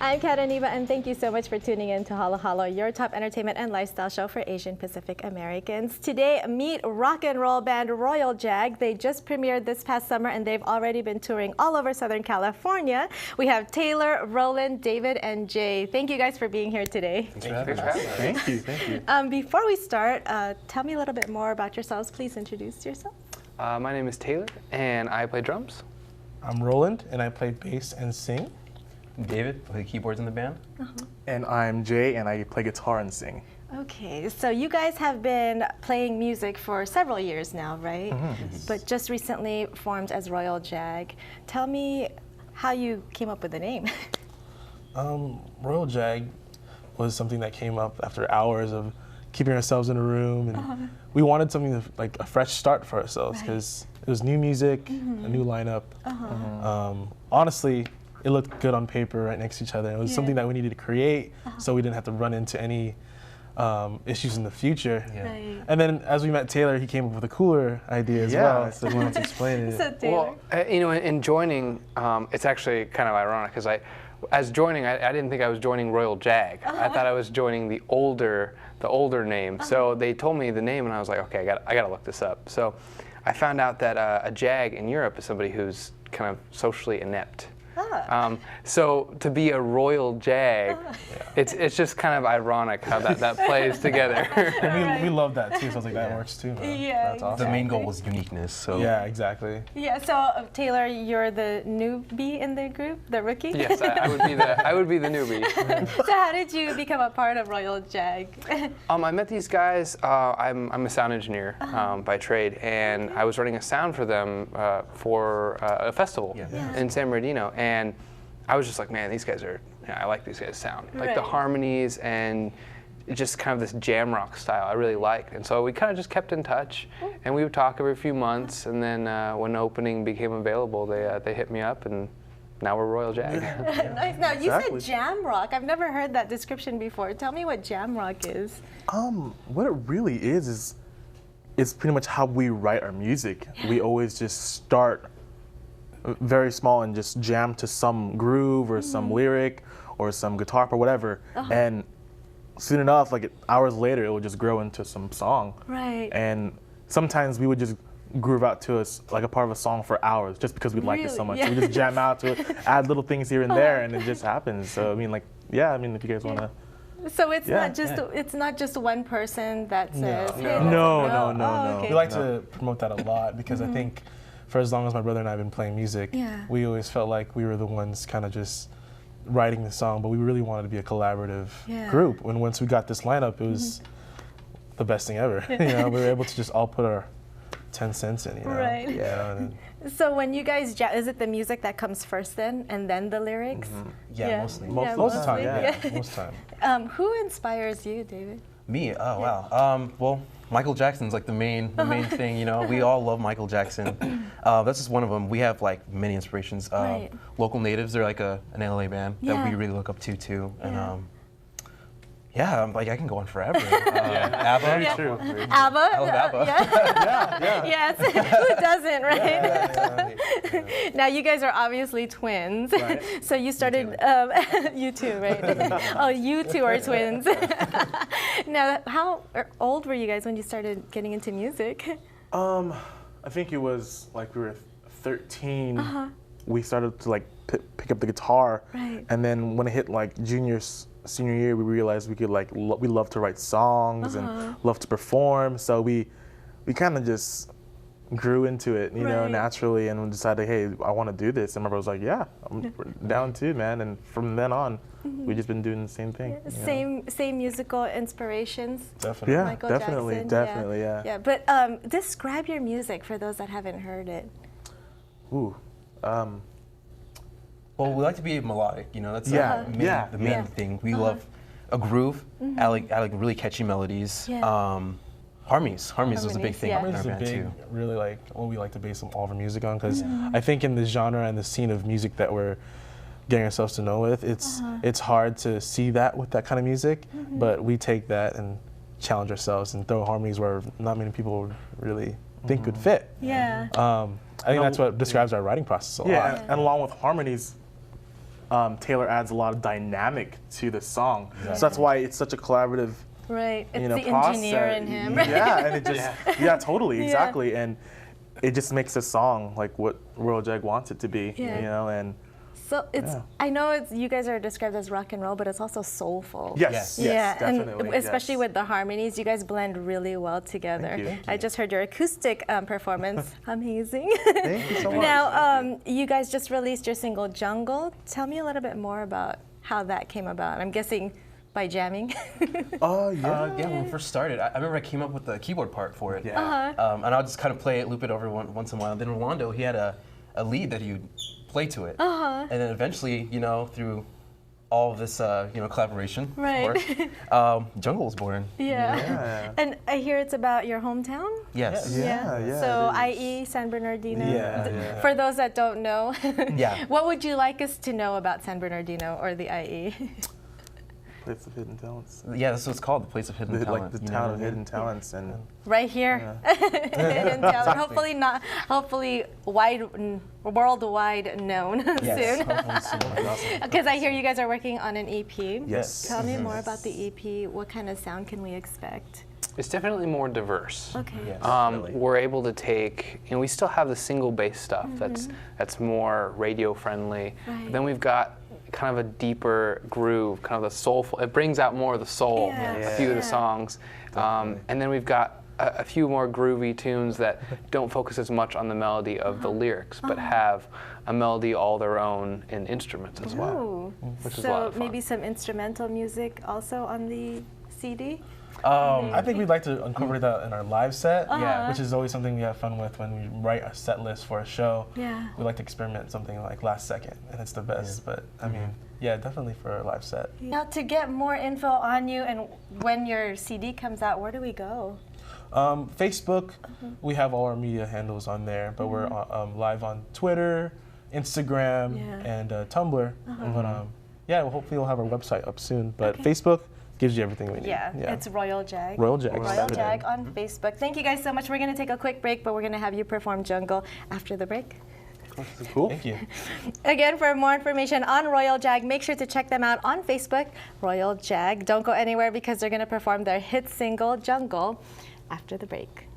I'm Kat Iniba, and thank you so much for tuning in to Halo Halo, your top entertainment and lifestyle show for Asian Pacific Americans. Today, meet rock and roll band Royal Jag. They just premiered this past summer, and they've already been touring all over Southern California. We have Taylor, Roland, David, and Jay. Thank you guys for being here today. Thanks for having us. Thank you, thank you. Before we start, tell me a little bit more about yourselves. Please introduce yourself. My name is Taylor, and I play drums. I'm Roland, and I play bass and sing. David, play keyboards in the band. And I'm Jay, and I play guitar and sing. Okay, so you guys have been playing music for several years now, right? But just recently formed as Royal Jag. Tell me how you came up with the name. Royal Jag was something that came up after hours of keeping ourselves in a room, and we wanted something to, like a fresh start for ourselves, because it was new music, a new lineup. Honestly, it looked good on paper right next to each other. It was something that we needed to create so we didn't have to run into any issues in the future. Right. And then as we met Taylor, he came up with a cooler idea as well, so he wanted to explain it. So Taylor. Well, you know, in joining, it's actually kind of ironic, because as joining, I didn't think I was joining Royal Jag. I thought I was joining the older name. So they told me the name, and I was like, okay, I got to look this up. So I found out that a jag in Europe is somebody who's kind of socially inept. So to be a Royal Jag, it's just kind of ironic how that plays together. And we love that too, so I was like, that works too, man. Yeah, That's awesome. The main goal was uniqueness. So Yeah, exactly. Yeah, so Taylor, you're the newbie in the group, the rookie? Yes, I would be the newbie. So how did you become a part of Royal Jag? I met these guys. I'm a sound engineer by trade, and I was running a sound for them for a festival in San Bernardino, and I was just like, man, these guys are. I like these guys' sound, like the harmonies and just kind of this jam rock style. I really liked, and so we kind of just kept in touch, and we would talk every few months, and then when opening became available, they hit me up, and now we're Royal Jag. Nice. Now you said jam rock. I've never heard that description before. Tell me what jam rock is. What it really is it's pretty much how we write our music. We always just start very small and just jam to some groove or some lyric or some guitar or whatever, and soon enough, like hours later, it would just grow into some song. Right. And sometimes we would just groove out to us like a part of a song for hours just because we liked it so much. Yeah. We just jam out to it, add little things here and there, and it just happens. So I mean, like, yeah, I mean, if you guys want to. So it's not just one person that says. Hey, No. Okay. We like to promote that a lot because I think for as long as my brother and I have been playing music, we always felt like we were the ones kind of just writing the song, but we really wanted to be a collaborative group. When once we got this lineup, it was the best thing ever. You know, we were able to just all put our 10 cents in. You know? Right. Yeah. So when you guys jam, is it the music that comes first then, and then the lyrics? yeah, mostly. Most of the time, most of the time. Who inspires you, David? Me? Oh wow. Well, Michael Jackson's like the main thing. You know, we all love Michael Jackson. That's just one of them. We have like many inspirations. Local Natives, they're like an LA band that we really look up to too. And like I can go on forever. ABBA. Very true. ABBA? I love ABBA. Yes, who doesn't, right? Now you guys are obviously twins. Right. So you started, you too, right? Oh, you two are twins. Now, how old were you guys when you started getting into music? I think it was like we were 13. We started to like pick up the guitar, and then when it hit like senior year, we realized we could like we love to write songs and love to perform. So we kind of just grew into it, you know, naturally, and we decided, hey, I want to do this. And my brother was like, yeah, I'm down too, man. And from then on, we've just been doing the same thing. Same musical inspirations. Definitely. Yeah, Michael definitely, Jackson, yeah. But describe your music for those that haven't heard it. Ooh. Well, we like to be melodic. You know, that's the main thing. We love a groove. I like really catchy melodies. Harmonies is a big thing in our band too. Really like what we like to base all of our music on, because I think in the genre and the scene of music that we're getting ourselves to know with, it's hard to see that with that kind of music, but we take that and challenge ourselves and throw harmonies where not many people really think would fit. Yeah. I think that's what describes our writing process a lot. And along with harmonies, Taylor adds a lot of dynamic to the song. So that's why it's such a collaborative, Right, it's you know, the process. engineer in him. Yeah, and it just, totally, exactly. And it just makes the song like what Royal Jag wants it to be, you know, and So it's, I know it's, you guys are described as rock and roll, but it's also soulful. yes, definitely. And especially with the harmonies, you guys blend really well together. Thank you. I just heard your acoustic performance. Amazing. Thank you so much. Now, you guys just released your single Jungle. Tell me a little bit more about how that came about. I'm guessing by jamming. When we first started, I remember I came up with the keyboard part for it. Yeah. And I'll just kind of play it, loop it over once in a while. Then Rolando, he had a lead that he would play to it. And then eventually, you know, through all of this, you know, collaboration, Right. of course, Jungle was born. Yeah. And I hear it's about your hometown? Yes. Yeah, So, it is. i.e. San Bernardino? Yeah. For those that don't know, Yeah. what would you like us to know about San Bernardino or the IE? Place of hidden talents. Yeah, that's what it's called, the place of hidden talent. Like the you town know of what I mean? hidden talents, and Right here. Hidden talent. Hopefully worldwide known Yes, soon. hopefully soon. Because I hear you guys are working on an EP. Yes. Tell me more about the EP. What kind of sound can we expect? It's definitely more diverse. Okay. Yes. We're able to take, you know, we still have the single bass stuff that's more radio friendly. Right. But then we've got kind of a deeper groove, kind of the soulful. It brings out more of the soul. Yeah. A few of the songs, and then we've got a few more groovy tunes that don't focus as much on the melody of the lyrics, but have a melody all their own in instruments as well, Ooh. which is a lot So of fun. maybe some instrumental music also on the CD? I think we'd like to incorporate that in our live set, Yeah. which is always something we have fun with when we write a set list for a show. Yeah. We like to experiment something like last second, and it's the best. But I mean, yeah, definitely for a live set. Now, to get more info on you and when your CD comes out, where do we go? Facebook, we have all our media handles on there, but we're live on Twitter, Instagram, and Tumblr. But yeah, well, hopefully we'll have our website up soon. But Facebook gives you everything we need. Yeah, it's Royal Jag. Royal Jag. Royal Jag on Facebook. Thank you guys so much. We're going to take a quick break, but we're going to have you perform Jungle after the break. cool. Thank you. Again, for more information on Royal Jag, make sure to check them out on Facebook, Royal Jag. Don't go anywhere because they're going to perform their hit single, Jungle, after the break.